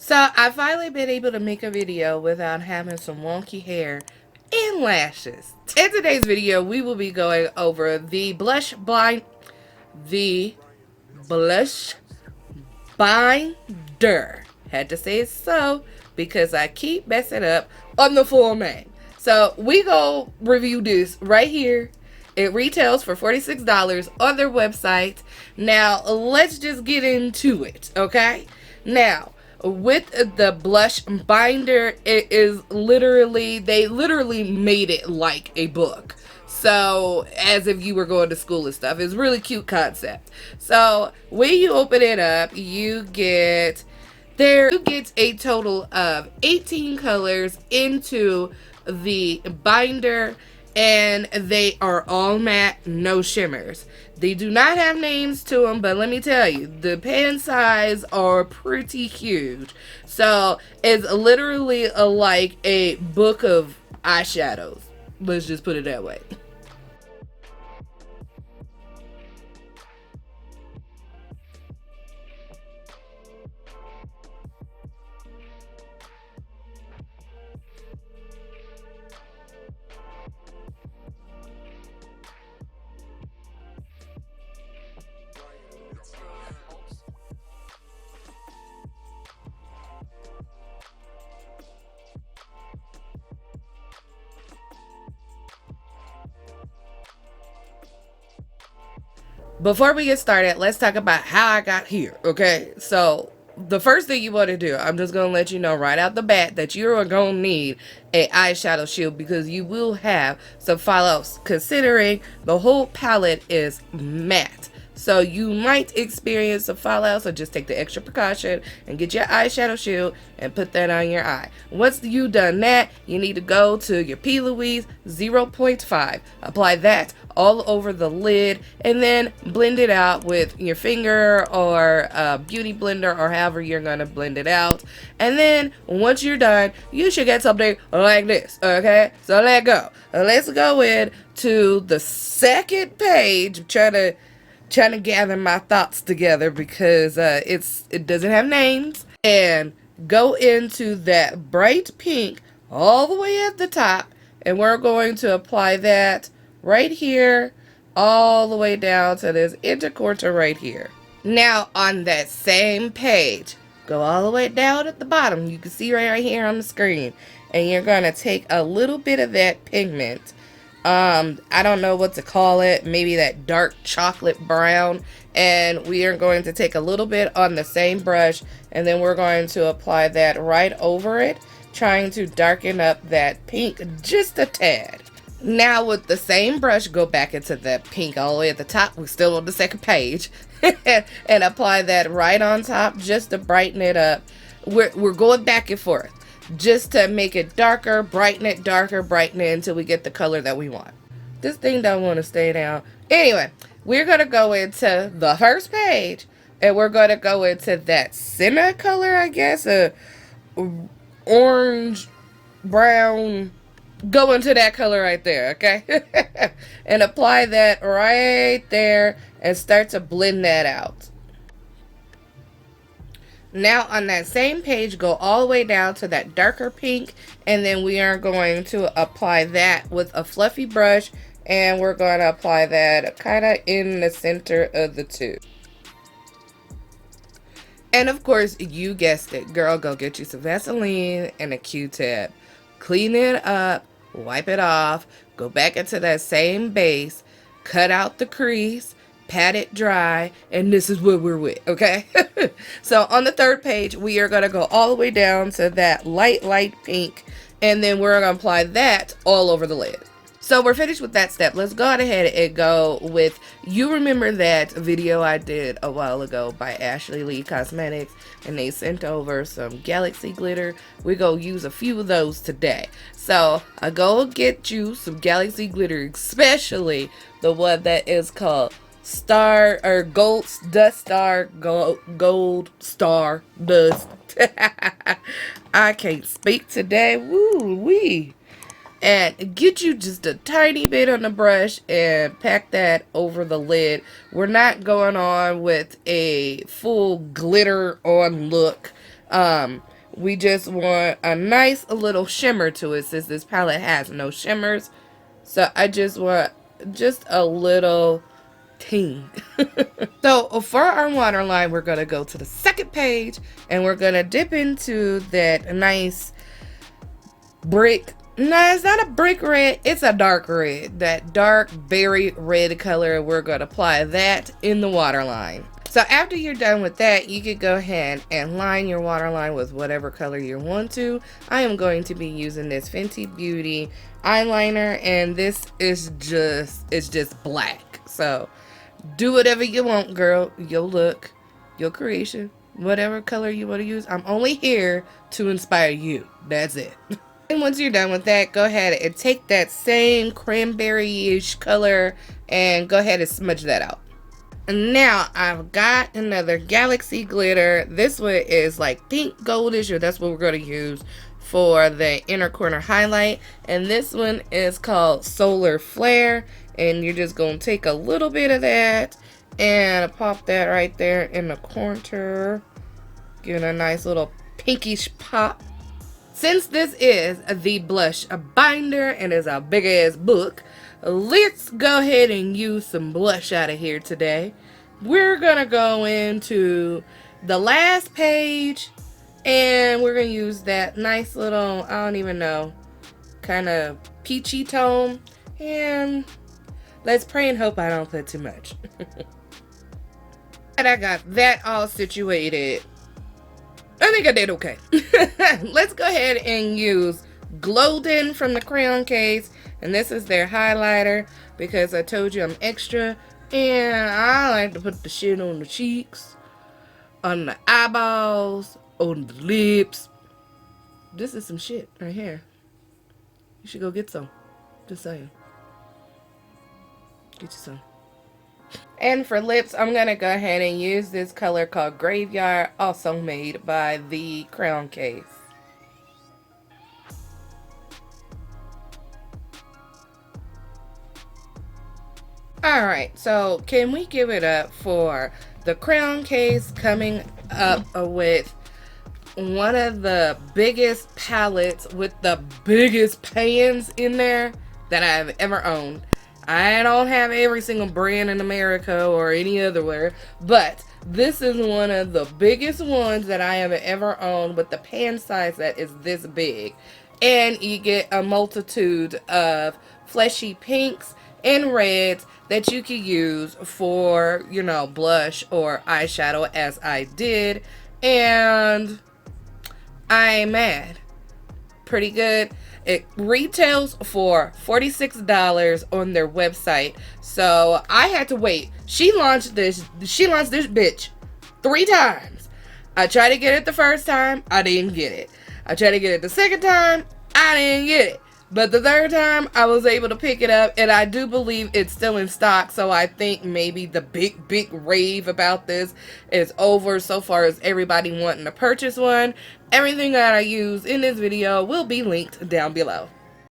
So I finally been able to make a video without having some wonky hair and lashes. In today's video, we will be going over the the blush binder. Had to say it so because I keep messing up on the full name. So we go review this right here. It retails for $46 on their website. Now let's just get into it, okay? Now, with the blush binder, it is literally, they literally made it like a book. So, as if you were going to school and stuff. It's a really cute concept. So, when you open it up, you get a total of 18 colors into the binder, and they are all matte, no shimmers. They do not have names to them, but let me tell you, the pen size are pretty huge. So it's literally like a book of eyeshadows. Let's just put it that way. Before we get started, let's talk about how I got here, okay? So, the first thing you want to do, I'm just going to let you know right out the bat that you are going to need a eyeshadow shield because you will have some fallouts considering the whole palette is matte. So you might experience some fallout, so just take the extra precaution and get your eyeshadow shield and put that on your eye. Once you done that, you need to go to your P. Louise 0.5. Apply that all over the lid and then blend it out with your finger or a beauty blender or however you're going to blend it out. And then once you're done, you should get something like this, okay? So let's go. Let's go in to the second page. I'm trying to gather my thoughts together because it doesn't have names, and go into that bright pink all the way at the top, and we're going to apply that right here all the way down to this interquarter right here. Now on that same page, go all the way down at the bottom. You can see right here on the screen, and you're going to take a little bit of that pigment. I don't know what to call it, maybe that dark chocolate brown, and we are going to take a little bit on the same brush, and then we're going to apply that right over it, trying to darken up that pink just a tad. Now with the same brush, go back into that pink all the way at the top. We're still on the second page. And apply that right on top just to brighten it up. We're going back and forth just to make it darker, brighten it, darker, brighten it until we get the color that we want. This thing don't want to stay down. Anyway, we're going to go into the first page, and we're going to go into that center color, I guess, orange, brown. Go into that color right there, okay? And apply that right there and start to blend that out. Now on that same page, go all the way down to that darker pink, and then we are going to apply that with a fluffy brush, and we're going to apply that kind of in the center of the two. And of course, you guessed it, girl, go get you some Vaseline and a Q-tip. Clean it up, wipe it off, go back into that same base, cut out the crease, pat it dry, and this is what we're with, okay? So on the third page, we are going to go all the way down to that light pink, and then we're going to apply that all over the lid. So we're finished with that step. Let's go ahead and go with, you remember that video I did a while ago by Ashley Lee Cosmetics, and they sent over some galaxy glitter. We're going to use a few of those today. So I go get you some galaxy glitter, especially the one that is called Star or Gold Dust Star Gold Star Dust. I can't speak today. Woo wee. And get you just a tiny bit on the brush and pack that over the lid. We're not going on with a full glitter on look. We just want a nice little shimmer to it since this palette has no shimmers. So I just want just a little ting. So for our waterline, we're going to go to the second page and we're going to dip into that nice brick. No, it's not a brick red. It's a dark red. That dark berry red color. We're going to apply that in the waterline. So after you're done with that, you could go ahead and line your waterline with whatever color you want to. I am going to be using this Fenty Beauty eyeliner, and this is just black. So do whatever you want, girl. Your look, your creation, whatever color you want to use. I'm only here to inspire you. That's it. And once you're done with that, go ahead and take that same cranberry-ish color and go ahead and smudge that out. And now I've got another Galaxy glitter. This one is like pink goldish, or that's what we're going to use for the inner corner highlight. And this one is called Solar Flare. And you're just going to take a little bit of that and pop that right there in the corner. Give it a nice little pinkish pop. Since this is the blush binder and is a big ass book, let's go ahead and use some blush out of here today. We're gonna go into the last page and we're gonna use that nice little, I don't even know, kind of peachy tone. And let's pray and hope I don't put too much. And I got that all situated. I think I did okay. Let's go ahead and use Glowden from the Crayon case. And this is their highlighter because I told you I'm extra. And I like to put the shit on the cheeks, on the eyeballs, on the lips. This is some shit right here. You should go get some. Just saying. Get you some. And for lips, I'm going to go ahead and use this color called Graveyard, also made by the Crayon case. Alright, so can we give it up for the Crayon case coming up with one of the biggest palettes with the biggest pans in there that I've ever owned. I don't have every single brand in America or any otherwhere, but this is one of the biggest ones that I have ever owned with the pan size that is this big. And you get a multitude of fleshy pinks and reds that you can use for, you know, blush or eyeshadow as I did. And I'm mad. Pretty good. It retails for $46 on their website. So I had to wait. She launched this bitch 3 times. I tried to get it the first time, I didn't get it. I tried to get it the second time, I didn't get it. But the third time, I was able to pick it up, and I do believe it's still in stock, so I think maybe the big rave about this is over so far as everybody wanting to purchase one. Everything that I use in this video will be linked down below.